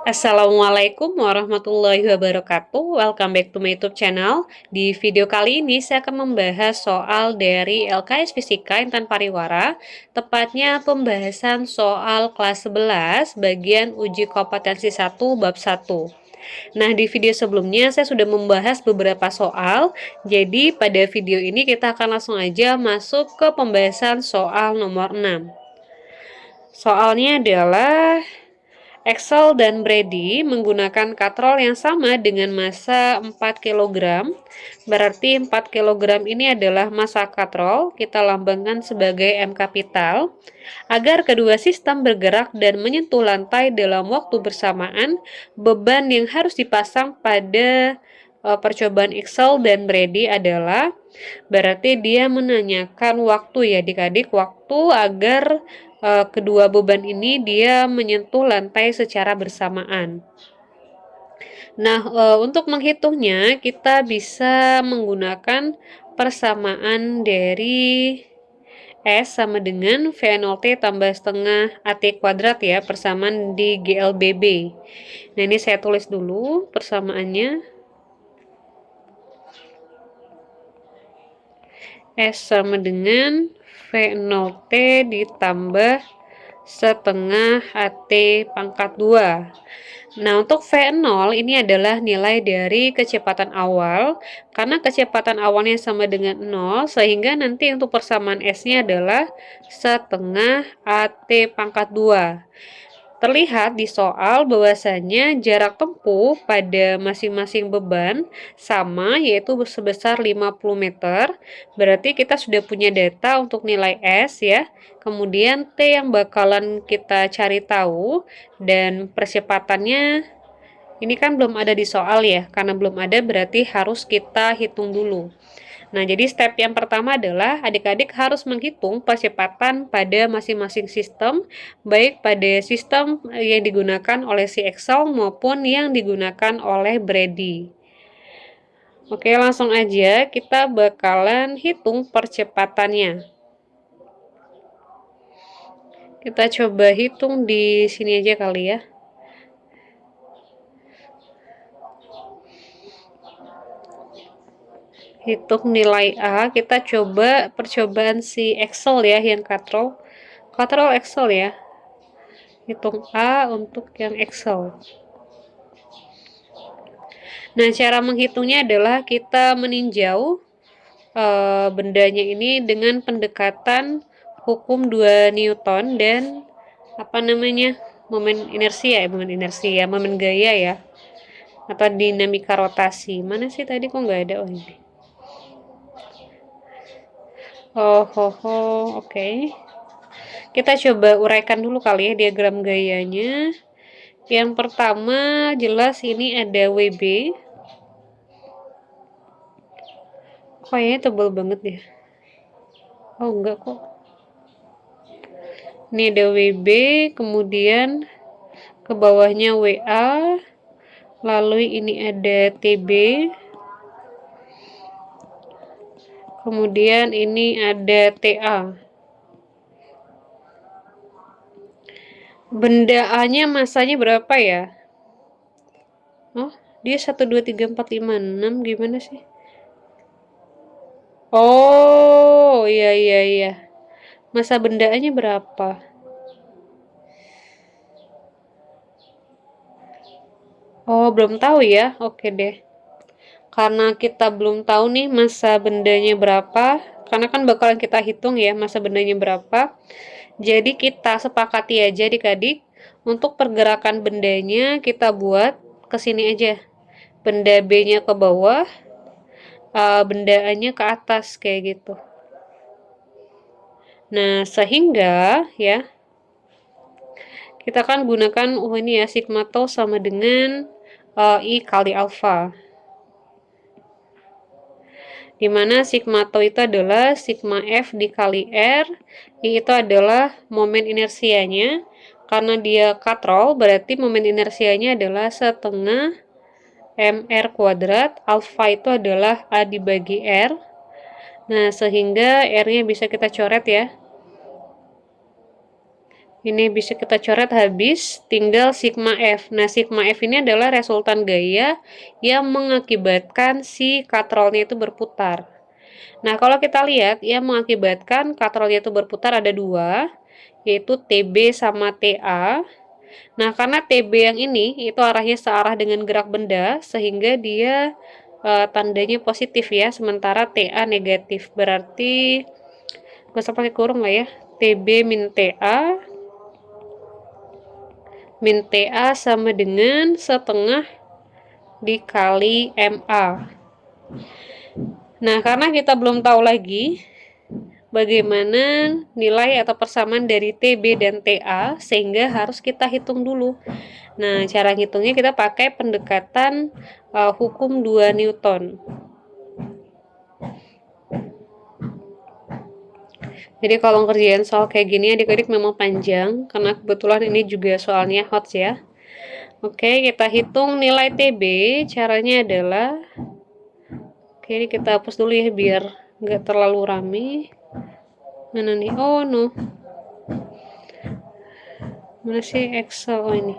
Assalamualaikum warahmatullahi wabarakatuh. Welcome back to my YouTube channel. Di video kali ini saya akan membahas soal dari LKS Fisika Intan Pariwara, tepatnya pembahasan soal kelas 11 bagian uji kompetensi 1 bab 1. Nah, di video sebelumnya saya sudah membahas beberapa soal. Jadi, pada video ini kita akan langsung aja masuk ke pembahasan soal nomor 6. Soalnya adalah Excel dan Brady menggunakan katrol yang sama dengan massa 4 kg. Berarti 4 kg ini adalah massa katrol, kita lambangkan sebagai M kapital. Agar kedua sistem bergerak dan menyentuh lantai dalam waktu bersamaan, beban yang harus dipasang pada percobaan Excel dan Brady adalah, berarti dia menanyakan waktu ya adik-adik, waktu agar kedua beban ini dia menyentuh lantai secara bersamaan. Nah, untuk menghitungnya kita bisa menggunakan persamaan dari S sama dengan V0T tambah setengah AT kuadrat ya, persamaan di GLBB. Nah, ini saya tulis dulu persamaannya. S sama dengan V0T ditambah setengah AT pangkat 2. Nah, untuk V0 ini adalah nilai dari kecepatan awal, karena kecepatan awalnya sama dengan 0, sehingga nanti untuk persamaan S-nya adalah setengah AT pangkat 2. Terlihat di soal bahwasanya jarak tempuh pada masing-masing beban sama, yaitu sebesar 50 meter. Berarti kita sudah punya data untuk nilai S ya. Kemudian T yang bakalan kita cari tahu, dan percepatannya ini kan belum ada di soal ya. Karena belum ada berarti harus kita hitung dulu. Nah, jadi step yang pertama adalah adik-adik harus menghitung percepatan pada masing-masing sistem, baik pada sistem yang digunakan oleh si Excel maupun yang digunakan oleh Brady. Oke, langsung aja kita bakalan hitung percepatannya. Kita coba hitung di sini aja kali ya. Hitung nilai A, kita coba percobaan si Excel ya, yang katrol Excel ya. Hitung A untuk yang Excel. Nah, cara menghitungnya adalah kita meninjau bendanya ini dengan pendekatan hukum 2 Newton dan momen inersia, momen gaya ya, atau dinamika rotasi. Mana sih tadi kok nggak ada? Oh, ini. Oke. Kita coba uraikan dulu kali ya diagram gayanya. Yang pertama jelas ini ada WB. Kayaknya tebal banget ya. Oh enggak kok. Ini ada WB, kemudian ke bawahnya WA, lalu ini ada TB, kemudian ini ada TA. Benda A-nya masanya berapa ya? Oh, dia 1, 2, 3, 4, 5, 6, gimana sih? Oh, iya. Masa benda A-nya berapa? Oh, belum tahu ya? Oke deh. Karena kita belum tahu nih masa bendanya berapa, karena kan bakalan kita hitung ya masa bendanya berapa. Jadi kita sepakati aja adik-adik, untuk pergerakan bendanya kita buat ke sini aja. Benda B-nya ke bawah, benda A-nya ke atas kayak gitu. Nah, sehingga ya kita kan gunakan ini ya, sigma tau sama dengan I kali alfa. Dimana sigma tau itu adalah sigma F dikali R, I itu adalah momen inersianya, karena dia katrol berarti momen inersianya adalah setengah mr kuadrat, alfa itu adalah A dibagi R. Nah, sehingga R-nya bisa kita coret ya. Ini bisa kita coret habis, tinggal sigma F. Nah, sigma F ini adalah resultan gaya yang mengakibatkan si katrolnya itu berputar. Nah, kalau kita lihat yang mengakibatkan katrolnya itu berputar ada dua, yaitu TB sama TA. Nah, karena TB yang ini itu arahnya searah dengan gerak benda, sehingga dia tandanya positif ya, sementara TA negatif. Berarti gak usah pakai kurung lah ya. TB min TA sama dengan setengah dikali MA. Nah, karena kita belum tahu lagi bagaimana nilai atau persamaan dari TB dan TA, sehingga harus kita hitung dulu. Nah, cara ngitungnya kita pakai pendekatan hukum 2 Newton. Jadi kalau ngerjain soal kayak gini adik-adik memang panjang, karena kebetulan ini juga soalnya hot ya. Oke, kita hitung nilai TB. Caranya adalah, oke, ini kita hapus dulu ya biar nggak terlalu rame. Mana nih? Oh no, mana sih Excel? Oh ini.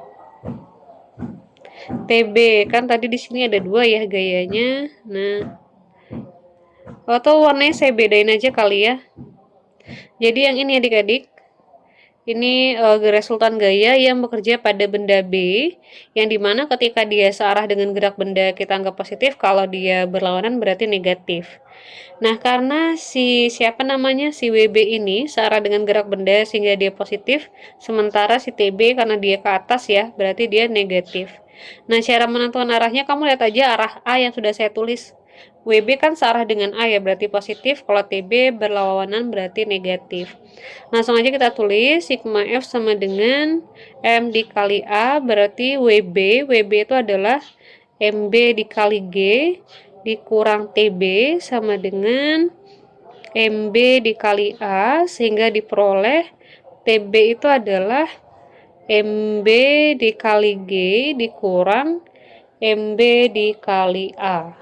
TB kan tadi di sini ada dua ya gayanya. Nah, atau warnanya saya bedain aja kali ya. Jadi yang ini adik-adik, ini resultan gaya yang bekerja pada benda B, yang dimana ketika dia searah dengan gerak benda kita anggap positif, kalau dia berlawanan berarti negatif. Nah, karena si WB ini searah dengan gerak benda sehingga dia positif, sementara si TB karena dia ke atas ya, berarti dia negatif. Nah, cara menentukan arahnya kamu lihat aja arah A yang sudah saya tulis. WB kan searah dengan A ya, berarti positif. Kalau TB berlawanan berarti negatif. Langsung aja kita tulis sigma F sama dengan M dikali A, berarti WB itu adalah MB dikali G dikurang TB sama dengan MB dikali A, sehingga diperoleh TB itu adalah MB dikali G dikurang MB dikali A.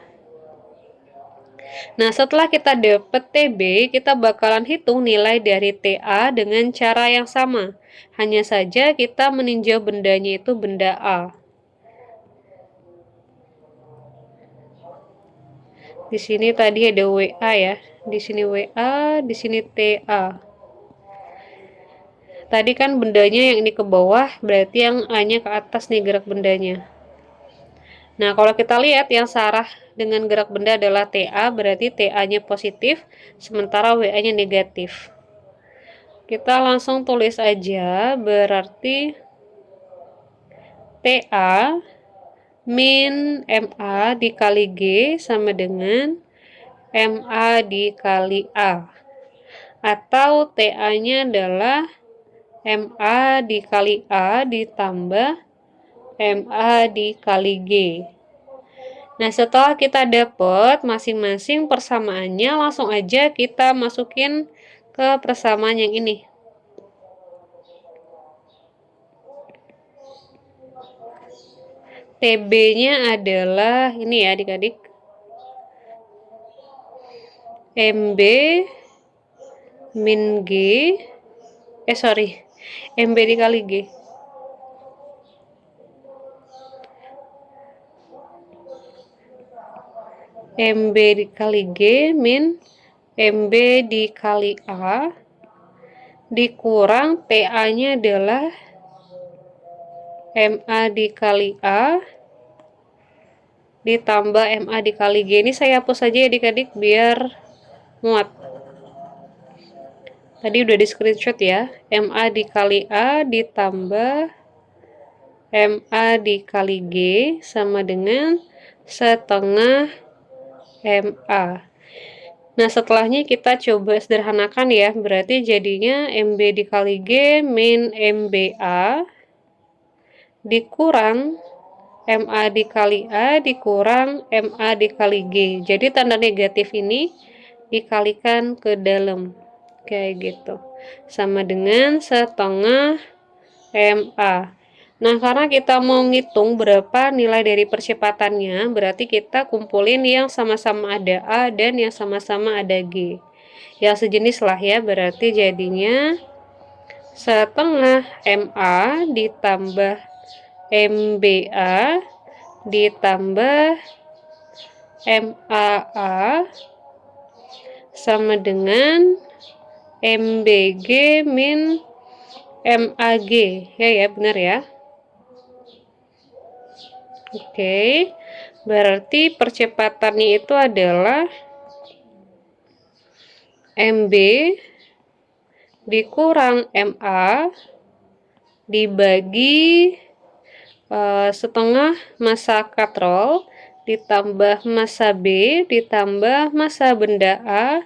Nah, setelah kita dapat TB, kita bakalan hitung nilai dari TA dengan cara yang sama. Hanya saja kita meninjau bendanya itu benda A. Di sini tadi ada WA ya. Di sini WA, di sini TA. Tadi kan bendanya yang ini ke bawah, berarti yang A-nya ke atas nih gerak bendanya. Nah, kalau kita lihat yang searah dengan gerak benda adalah TA, berarti TA-nya positif, sementara WA-nya negatif. Kita langsung tulis aja, berarti TA min MA dikali G sama dengan MA dikali A. Atau TA-nya adalah MA dikali A ditambah MA dikali G. Nah, setelah kita dapat masing-masing persamaannya, langsung aja kita masukin ke persamaan yang ini. TB-nya adalah ini ya adik-adik. MB min G. MB dikali G. MB dikali G min MB dikali A dikurang TA-nya adalah MA dikali A ditambah MA dikali G. Ini saya hapus saja ya adik-adik biar muat. Tadi udah di screenshot ya. MA dikali A ditambah MA dikali G sama dengan setengah MA. Nah, setelahnya kita coba sederhanakan ya. Berarti jadinya MB dikali G min MBA dikurang MA dikali A dikurang MA dikali G. Jadi tanda negatif ini dikalikan ke dalam. Kayak gitu. Sama dengan setengah MA. Nah, karena kita mau ngitung berapa nilai dari percepatannya, berarti kita kumpulin yang sama-sama ada A dan yang sama-sama ada G. Yang sejenis lah ya, berarti jadinya setengah MA ditambah MBA ditambah MAA sama dengan MBG min MAG. Ya, benar ya. Oke, berarti percepatannya itu adalah MB dikurang MA dibagi setengah massa katrol ditambah massa B ditambah massa benda A,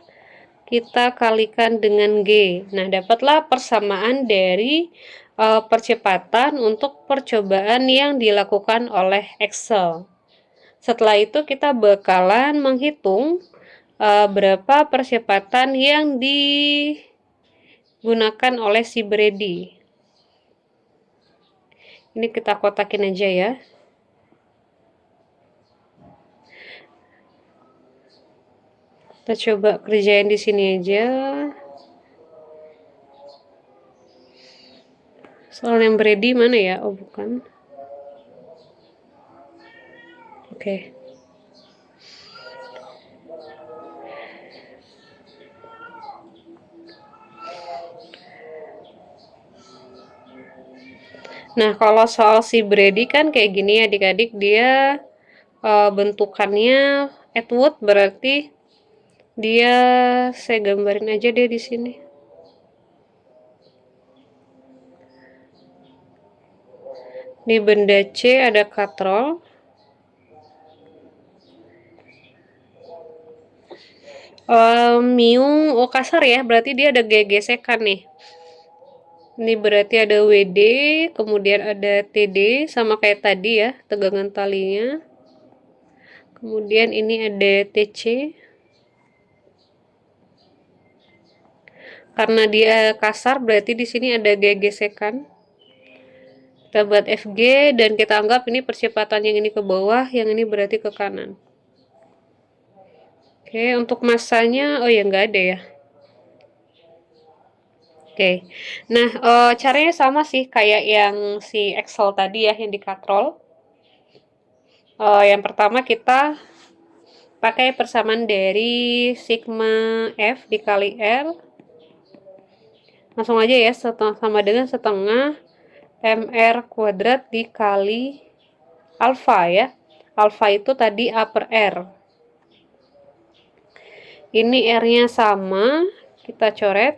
kita kalikan dengan G. Nah, dapatlah persamaan dari percepatan untuk percobaan yang dilakukan oleh Excel. Setelah itu kita bakalan menghitung berapa percepatan yang digunakan oleh si Brady. Ini kita kotakin aja ya. Kita coba kerjain di sini aja. Soal yang Brady mana ya? Oh, bukan. Oke. Nah, kalau soal si Brady kan kayak gini ya adik-adik, dia bentukannya Atwood, berarti dia, saya gambarin aja deh di sini. Di benda C ada katrol. Miu, oh kasar ya, berarti dia ada gesekan nih. Ini berarti ada WD, kemudian ada TD, sama kayak tadi ya, tegangan talinya. Kemudian ini ada TC. Karena dia kasar, berarti di sini ada gesekan. Kita buat FG, dan kita anggap ini percepatan yang ini ke bawah, yang ini berarti ke kanan. Oke, untuk massanya, oh ya nggak ada ya. Oke, nah caranya sama sih kayak yang si Excel tadi ya, yang di katrol. Yang pertama kita pakai persamaan dari sigma F dikali L. Langsung aja ya, sama dengan setengah MR kuadrat dikali alfa ya. Alfa itu tadi A per R. Ini R-nya sama, kita coret.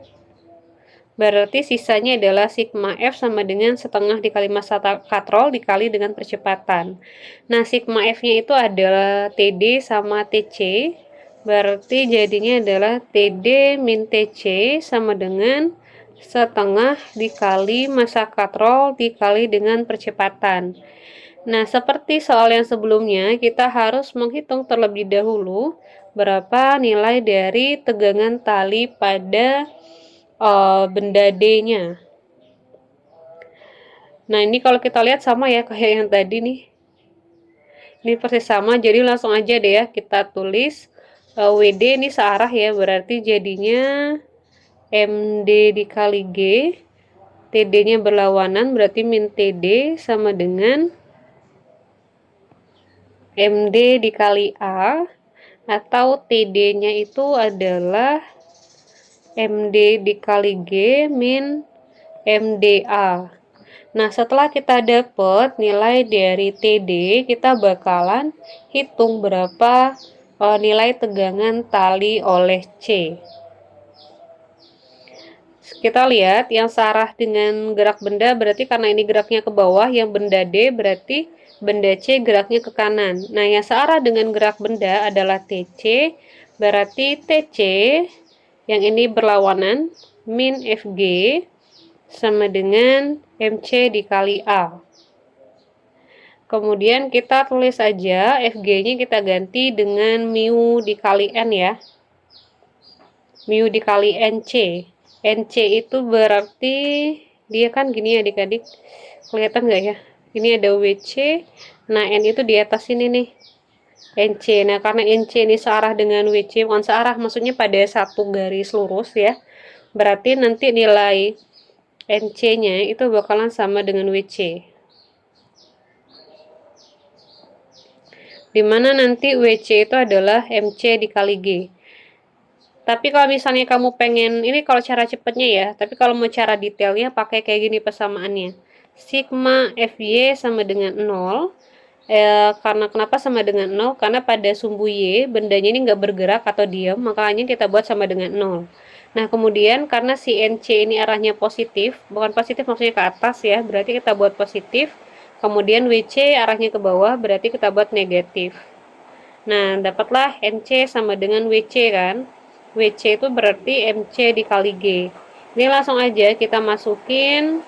Berarti sisanya adalah sigma F sama dengan setengah dikali massa katrol dikali dengan percepatan. Nah, sigma F-nya itu adalah TD sama TC. Berarti jadinya adalah TD min TC sama dengan setengah dikali massa katrol dikali dengan percepatan. Nah, seperti soal yang sebelumnya, kita harus menghitung terlebih dahulu berapa nilai dari tegangan tali pada benda D-nya. Nah, ini kalau kita lihat sama ya kayak yang tadi nih. Ini persis sama, jadi langsung aja deh ya kita tulis WD ini searah ya, berarti jadinya MD dikali G. TD-nya berlawanan, berarti min TD sama dengan MD dikali A, atau TD-nya itu adalah MD dikali G min MDA. Nah, setelah kita dapat nilai dari TD, kita bakalan hitung berapa nilai tegangan tali oleh C. Kita lihat yang searah dengan gerak benda, berarti karena ini geraknya ke bawah, yang benda D berarti benda C geraknya ke kanan. Nah, yang searah dengan gerak benda adalah TC, berarti TC yang ini berlawanan min FG sama dengan MC dikali A. Kemudian kita tulis aja FG-nya kita ganti dengan mu dikali N ya. Mu dikali NC. NC itu berarti dia kan gini ya adik-adik. Kelihatan nggak ya? Ini ada WC. Nah, N itu di atas ini nih. NC. Nah, karena NC ini searah dengan WC, bukan searah, maksudnya pada satu garis lurus ya. Berarti nanti nilai NC-nya itu bakalan sama dengan WC. Dimana nanti WC itu adalah MC dikali G. Tapi kalau misalnya kamu pengen, ini kalau cara cepetnya ya, tapi kalau mau cara detailnya pakai kayak gini persamaannya. Sigma FY sama dengan 0. Karena kenapa sama dengan 0? Karena pada sumbu Y, bendanya ini nggak bergerak atau diam, makanya kita buat sama dengan 0. Nah, kemudian karena si NC ini arahnya positif, bukan positif maksudnya ke atas ya, berarti kita buat positif. Kemudian WC arahnya ke bawah, berarti kita buat negatif. Nah, dapatlah NC sama dengan WC kan. WC itu berarti MC dikali G. Ini langsung aja kita masukin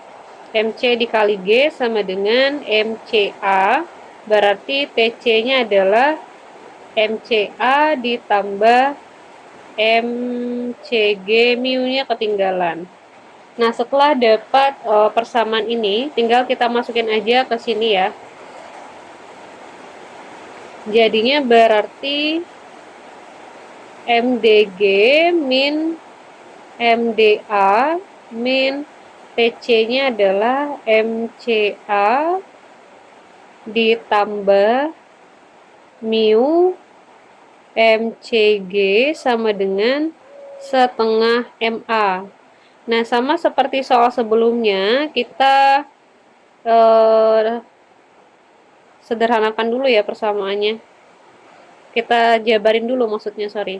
MC dikali G sama dengan MCA. Berarti TC-nya adalah MCA ditambah MCG, mu-nya ketinggalan. Nah, setelah dapat persamaan ini, tinggal kita masukin aja ke sini ya. Jadinya berarti MDG min MDA min TC-nya adalah MCA ditambah mu MCG sama dengan setengah MA. Nah, sama seperti soal sebelumnya, kita sederhanakan dulu ya persamaannya. Kita jabarin dulu maksudnya, sorry.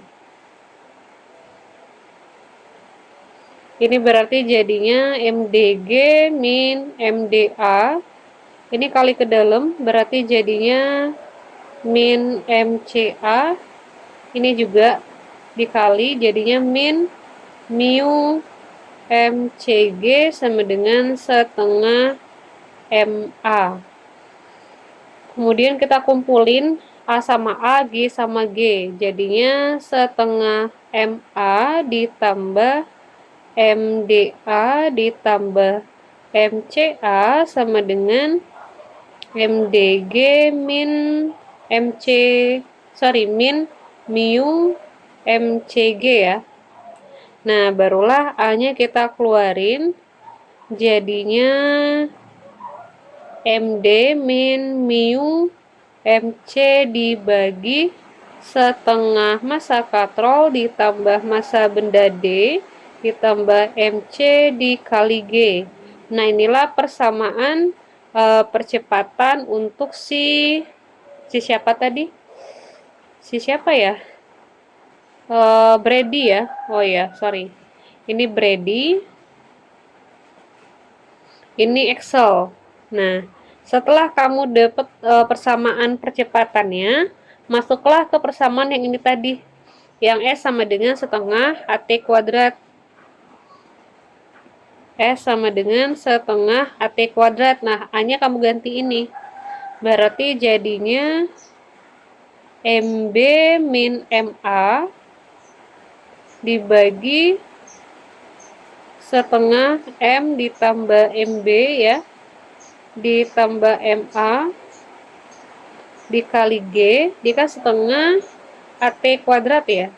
Ini berarti jadinya MDG min MDA. Ini kali ke dalam, berarti jadinya min MCA. Ini juga dikali, jadinya min mu MCG sama dengan setengah MA. Kemudian kita kumpulin A sama A, G sama G. Jadinya setengah MA ditambah MDA ditambah MCA sama dengan MDG min min mu MCG ya. Nah, barulah A-nya kita keluarin. Jadinya MD min mu MC dibagi setengah massa katrol ditambah massa benda D ditambah MC dikali G. Nah, inilah persamaan percepatan untuk si siapa tadi? Si siapa ya? Brady ya. Oh ya, sorry. Ini Brady. Ini Excel. Nah, setelah kamu dapat persamaan percepatannya, masuklah ke persamaan yang ini tadi. Yang S sama dengan setengah AT kuadrat. S sama dengan setengah AT kuadrat. Nah, A-nya kamu ganti ini. Berarti jadinya MB min MA dibagi setengah M ditambah MB ya, ditambah MA dikali G, dikasih setengah AT kuadrat ya.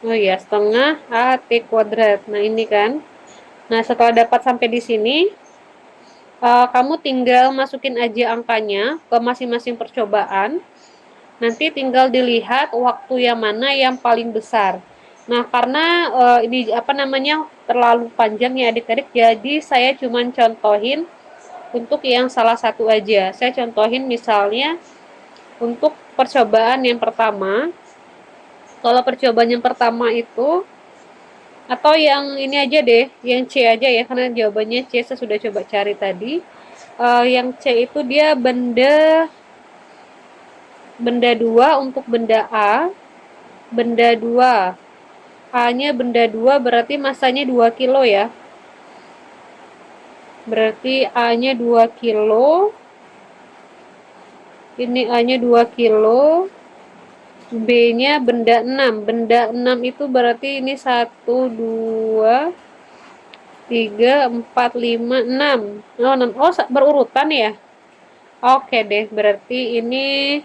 Oh ya, setengah AT kuadrat. Nah, ini kan. Nah, setelah dapat sampai di sini, kamu tinggal masukin aja angkanya ke masing-masing percobaan. Nanti tinggal dilihat waktu yang mana yang paling besar. Nah, karena ini terlalu panjang ya adik-adik, jadi saya cuma contohin untuk yang salah satu aja. Saya contohin misalnya untuk percobaan yang pertama. Kalau percobaan yang pertama itu, atau yang ini aja deh, yang C aja ya, karena jawabannya C saya sudah coba cari tadi. Yang C itu dia benda 2 untuk benda A, benda 2. A-nya benda 2 berarti massanya 2 kilo ya. Berarti A-nya 2 kilo. Ini A-nya 2 kilo. B-nya benda 6. Benda 6 itu berarti ini 1, 2, 3, 4, 5, 6. Oh, 6. Oh, berurutan ya. Oke deh, berarti ini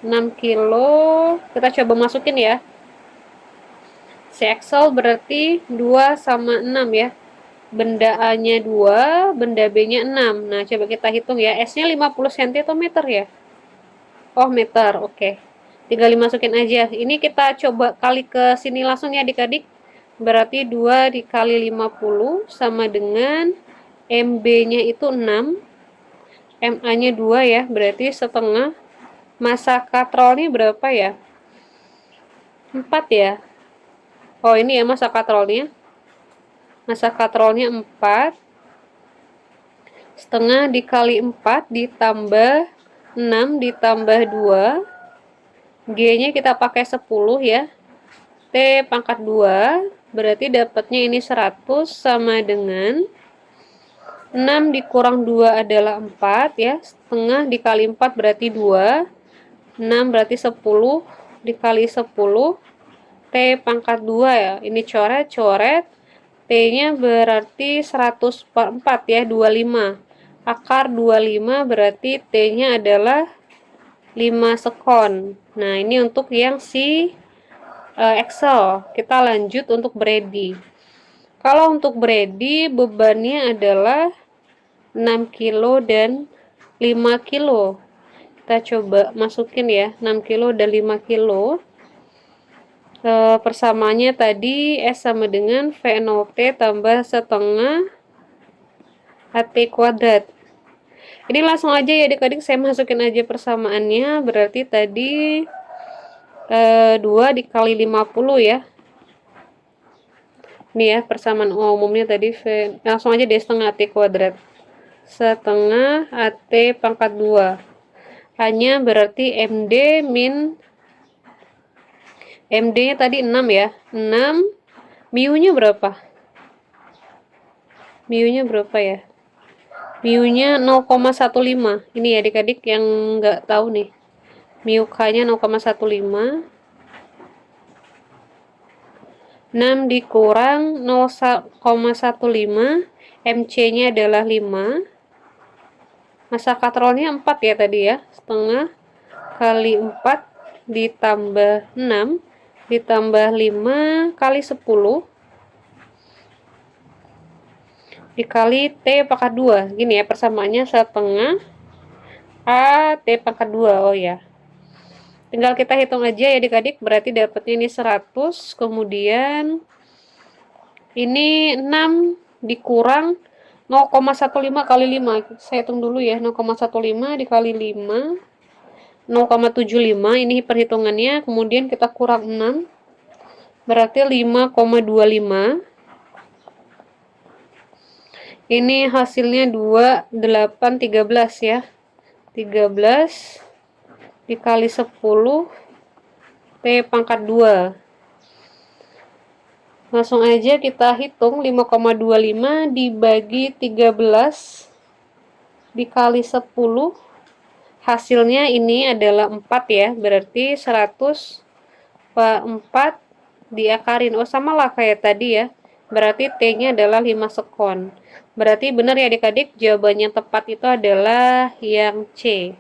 6 kilo. Kita coba masukin ya. Si Excel berarti 2 sama 6 ya. benda A-nya 2, benda B-nya 6. Nah, coba kita hitung ya. S-nya 50 cm atau meter ya? Oh, meter. Oke. Tinggal dimasukin aja. Ini kita coba kali ke sini langsung ya adik-adik. Berarti 2 dikali 50 sama dengan MB-nya itu 6. MA-nya 2 ya. Berarti setengah. Massa katrolnya berapa ya? 4 ya. Oh, ini ya massa katrolnya. Massa katrolnya 4. Setengah dikali 4 ditambah 6 ditambah 2. G-nya kita pakai 10 ya. T pangkat 2. Berarti dapatnya ini 100 sama dengan 6 dikurang 2 adalah 4 ya. Setengah dikali 4 berarti 2. 6 berarti 10 dikali 10. T pangkat 2 ya. Ini coret-coret. T-nya berarti 104 ya, 25. Akar 25 berarti T-nya adalah 5 sekon. Nah, ini untuk yang si Excel. Kita lanjut untuk Brady. Kalau untuk Brady, bebannya adalah 6 kilo dan 5 kilo. Kita coba masukin ya, 6 kilo dan 5 kilo. Persamaannya tadi S sama dengan V0T tambah setengah AT kuadrat. Ini langsung aja ya adik-adik, saya masukin aja persamaannya. Berarti tadi 2 dikali 50 ya. Ini ya persamaan umumnya tadi langsung aja deh, setengah AT kuadrat. Setengah AT pangkat 2. Hanya berarti MD min MD-nya tadi 6 ya. 6. Mu-nya berapa? Mu-nya berapa ya? Mu-nya 0,15. Ini ya adik-adik yang nggak tahu nih. Mu K-nya 0,15. 6 dikurang 0,15. MC-nya adalah 5. Massa katrolnya 4 ya tadi ya. Setengah kali 4 ditambah 6 ditambah 5 kali 10 dikali T pangkat 2. Gini ya persamaannya, setengah A T pangkat 2. Oh ya. Tinggal kita hitung aja ya adik-adik. Berarti dapatnya ini 100. Kemudian ini 6 dikurang 0,15 kali 5. Saya hitung dulu ya. 0,15 dikali 5. 0,75 ini perhitungannya, kemudian kita kurang 6 berarti 5,25. Ini hasilnya 2813 ya. 13 dikali 10 T pangkat 2. Langsung aja kita hitung, 5,25 dibagi 13 dikali 10. Hasilnya ini adalah 4 ya, berarti 100 4 diakarin. Oh, sama lah kayak tadi ya. Berarti T-nya adalah 5 sekon. Berarti benar ya adik-adik, jawabannya tepat itu adalah yang C.